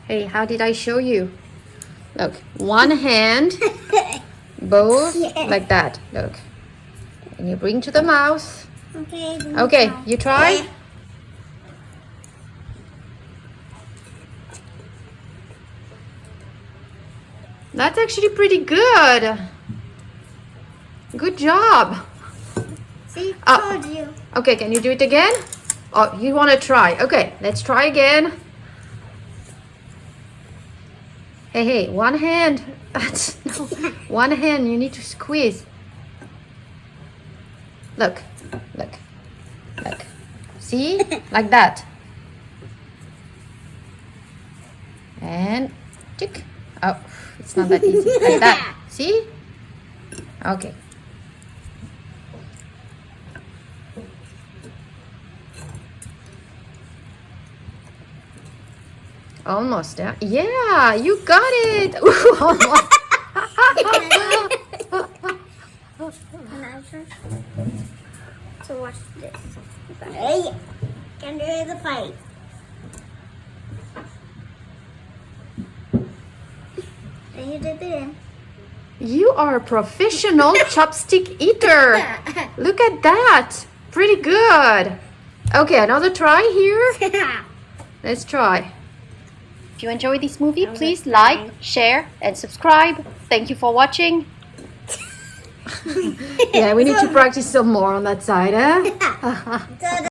Hey, how did I show you? Look, one hand, both like that. Look. And you bring to the mouth. Okay. Okay, you try. That's actually pretty good. Good job. See, Oh. told you. Okay, can you do it again? Oh, you want to try? Okay, let's try again. Hey, one hand. No, one hand. You need to squeeze. Look. See? Like that. And tick. Oh, it's not that easy. Like that. See? Okay. Almost, yeah. Yeah, you got it. Ooh, almost. So watch this. Hey, can do the fight. And you did it. You are a professional chopstick eater. Look at that. Pretty good. Okay, another try here. Let's try. If you enjoyed this movie, please like, share, and subscribe. Thank you for watching. Yeah, we need to practice some more on that side, huh?